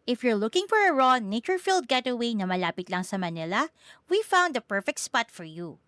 If you're looking for a raw, nature-filled getaway na malapit lang sa Manila, we found the perfect spot for you.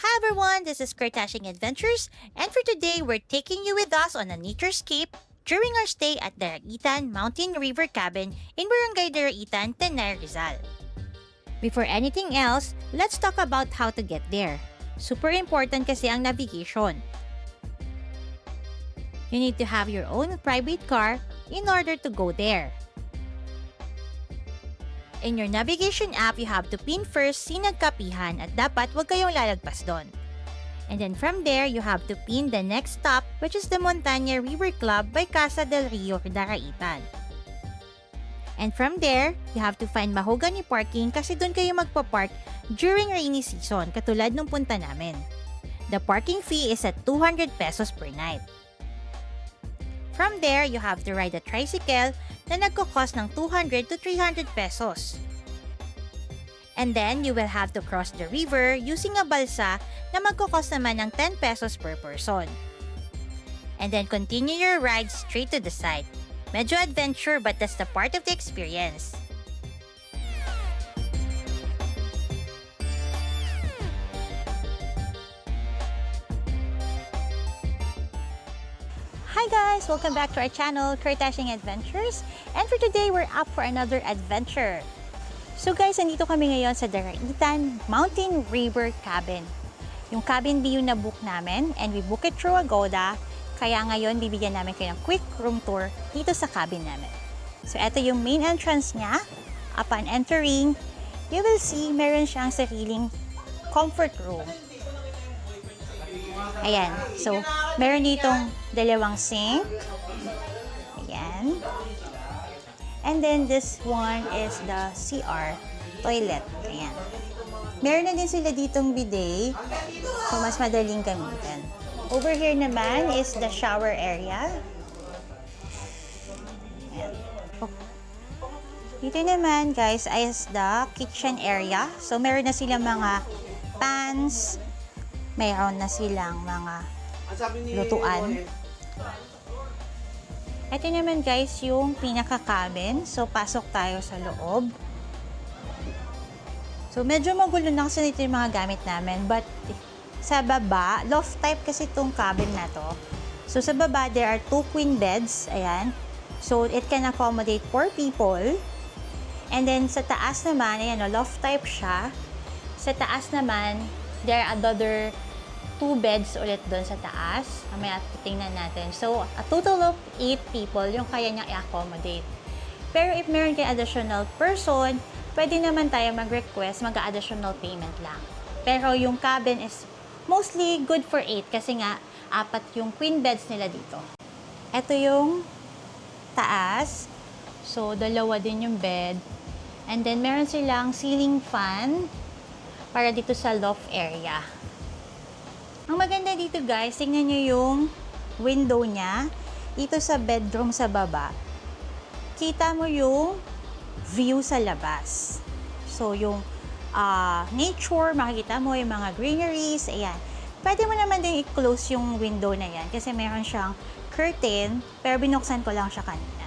Hi everyone, this is Kurtashing Adventures, and for today we're taking you with us on a naturescape during our stay at Daraitan Mountain River Cabin in Barangay Daraitan, Tanay, Rizal. Before anything else, let's talk about how to get there. Super important kasi ang navigation. You need to have your own private car in order to go there. In your navigation app, you have to pin first Sinagkapihan at dapat wag kayong lalagpas doon. And then from there, you have to pin the next stop which is the Montaña River Club by Casa del Rio, Daraitan. And from there, you have to find mahogany parking kasi doon kayo magpa-park during rainy season katulad nung punta namin. The parking fee is at 200 pesos per night. From there, you have to ride a tricycle na nagko-cost ng 200 to 300 pesos. And then, you will have to cross the river using a balsa na magko-cost naman ng 10 pesos per person. And then, continue your ride straight to the site. Medyo adventure but that's the part of the experience. Hi guys! Welcome back to our channel, Kurtashing Adventures. And for today, we're up for another adventure. So guys, nandito kami ngayon sa Daraitan Mountain River Cabin. Yung cabin B yung na-book namin and we book it through Agoda. Kaya ngayon, bibigyan namin kayo ng quick room tour dito sa cabin namin. So ito yung main entrance niya. Upon entering, you will see meron siyang sariling comfort room. Ayan. So, meron ditong dalawang sink. Ayan. And then, this one is the CR toilet. Ayan. Meron na din sila ditong bidet. So, mas madaling gamitin. Over here naman is the shower area. Ayan. Dito naman, guys, is the kitchen area. So, meron na silang mga pans. Mayroon na silang mga lutuan. Ito naman guys yung pinaka-cabin. So, pasok tayo sa loob. So, medyo magulo na kasi nito yung mga gamit namin. But, sa baba, loft type kasi itong cabin na to. So, sa baba, there are 2 queen beds. Ayan. So, it can accommodate 4 people. And then, sa taas naman, ayan, loft type siya. Sa taas naman, there are another 2 beds ulit doon sa taas. Mamaya titingnan natin. So, a total of 8 people yung kaya niyang i-accommodate. Pero if meron kayo additional person, pwede naman tayo mag-request, mag-additional payment lang. Pero yung cabin is mostly good for 8 kasi nga, 4 yung queen beds nila dito. Ito yung taas. So, 2 din yung bed. And then, meron silang ceiling fan para dito sa loft area. Ang maganda dito guys, tingnan nyo yung window niya. Dito sa bedroom sa baba. Kita mo yung view sa labas. So, yung nature, makikita mo yung mga greeneries. Ayan. Pwede mo naman din i-close yung window na yan kasi meron siyang curtain, pero binuksan ko lang siya kanina.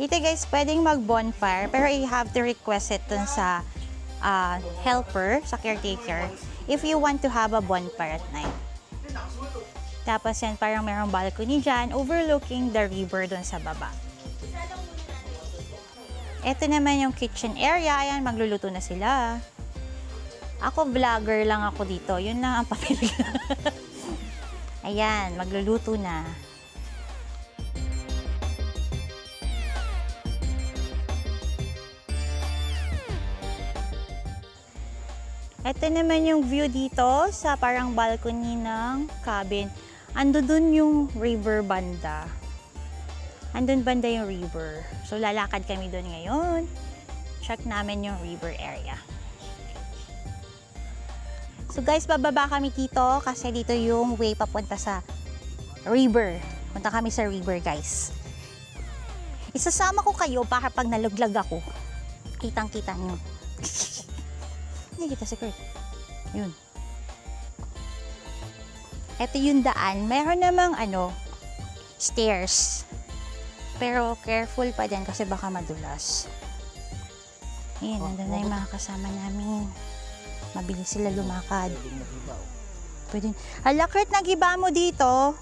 Dito guys, pwedeng mag-bonfire, pero you have to request it dun sa helper, sa caretaker, if you want to have a bonfire at night. Tapos yan, parang mayroong balcony dyan, overlooking the river dun sa baba. Ito naman yung kitchen area, ayan, magluluto na sila. Ako, vlogger lang ako dito, yun lang ang papel. Ayan, magluluto na. Ito naman yung view dito sa parang balcony ng cabin. Ando dun yung river banda. andun banda yung river. So, lalakad kami doon ngayon. Check namin yung river area. So guys, bababa kami dito kasi dito yung way papunta sa river. Punta kami sa river, guys. Isasama ko kayo para pag naluglag ako, kitang-kita nyo. Hindi kita si Kurt. Yun. Ito yung daan. Meron namang stairs. Pero careful pa din kasi baka madulas. Ayan, nandun na yung mga kasama namin. Mabilis sila lumakad. Pwede. Hala, Kurt, nagiba mo dito.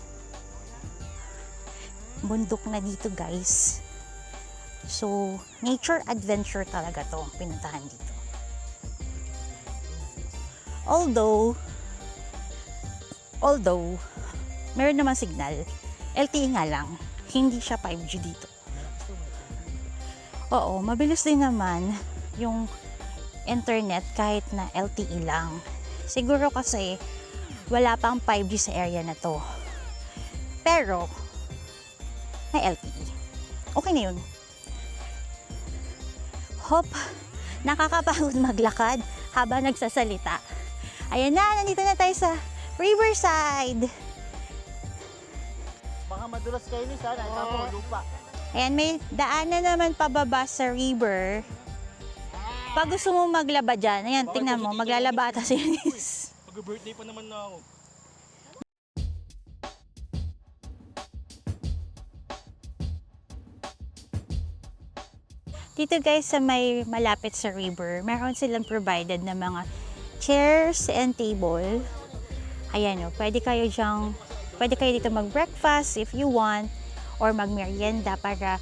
Bundok na dito, guys. So, nature adventure talaga to. Pinuntahan dito. Although, meron naman signal. LTE nga lang. Hindi siya 5G dito. Oo, mabilis din naman yung internet kahit na LTE lang. Siguro kasi wala pang 5G sa area na to. Pero may LTE. Okay na yun. Hop, nakakapagod maglakad habang nagsasalita. Ayan na, nandito na tayo sa Riverside. Baka madulas kayo ni sana, ikaw lupa. Ayan, may daan na naman pababa sa river. Pag gusto mo maglaba dyan, ayan, tingnan mo, maglalaba ata si Eunice. Mag-birthday pa naman na ako. Dito guys, sa may malapit sa river, meron silang provided na mga chairs and table. Ayan o, pwede kayo dito mag-breakfast if you want, or mag-merienda para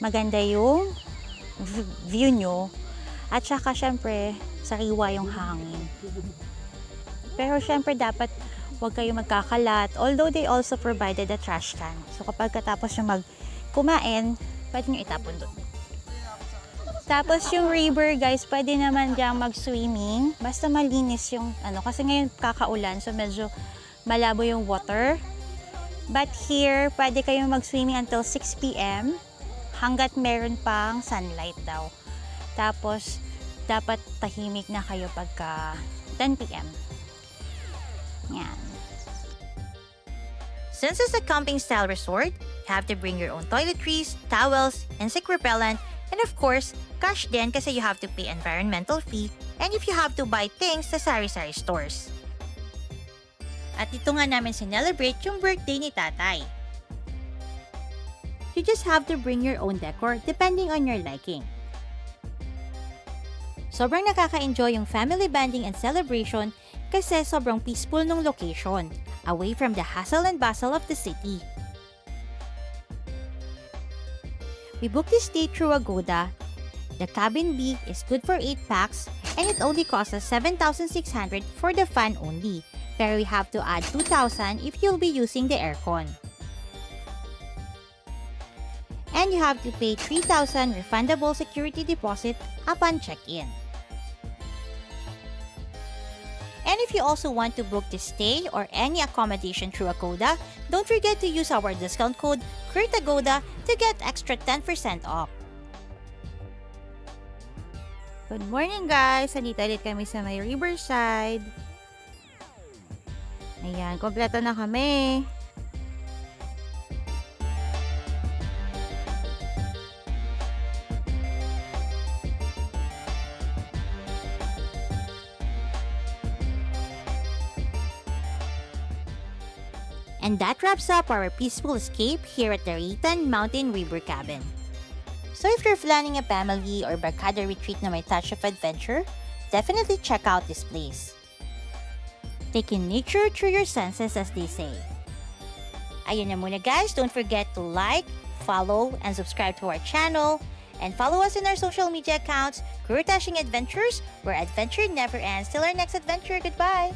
maganda yung view nyo. At saka syempre, sariwa yung hangin. Pero syempre dapat huwag kayo magkakalat. Although they also provided a trash can. So kapag katapos yung kumain, pwede nyo itapon doon. Tapos yung river guys, pwede naman diyang mag-swimming. Basta malinis yung kasi ngayon kakaulan, so medyo malabo yung water. But here, pwede kayong mag-swimming until 6 PM hanggat meron pang sunlight daw. Tapos, dapat tahimik na kayo pagka 10 PM. Yan. Since it's a camping-style resort, you have to bring your own toiletries, towels, insect repellent, and of course, cash din kasi you have to pay environmental fee and if you have to buy things sa sari-sari stores. At dito nga namin sinelebrate yung birthday ni tatay. You just have to bring your own decor depending on your liking. Sobrang nakaka-enjoy yung family bonding and celebration kasi sobrang peaceful nung location, away from the hassle and bustle of the city. We booked this stay through Agoda. The cabin B is good for 8 packs and it only costs us 7,600 for the fan only. Pero we have to add 2,000 if you'll be using the aircon. And you have to pay 3,000 refundable security deposit upon check-in. And if you also want to book the stay or any accommodation through Agoda, don't forget to use our discount code KURTAGODA to get extra 10% off. Good morning guys! Andito ulit kami sa may Riverside. Ayan, kompleto na kami. And that wraps up our peaceful escape here at the Rayton Mountain River Cabin. So if you're planning a family or barkada retreat na may touch of adventure, definitely check out this place. Take in nature through your senses, as they say. Ayun na muna guys, don't forget to like, follow, and subscribe to our channel. And follow us in our social media accounts, Kurtashing Adventures, where adventure never ends. Till our next adventure, goodbye!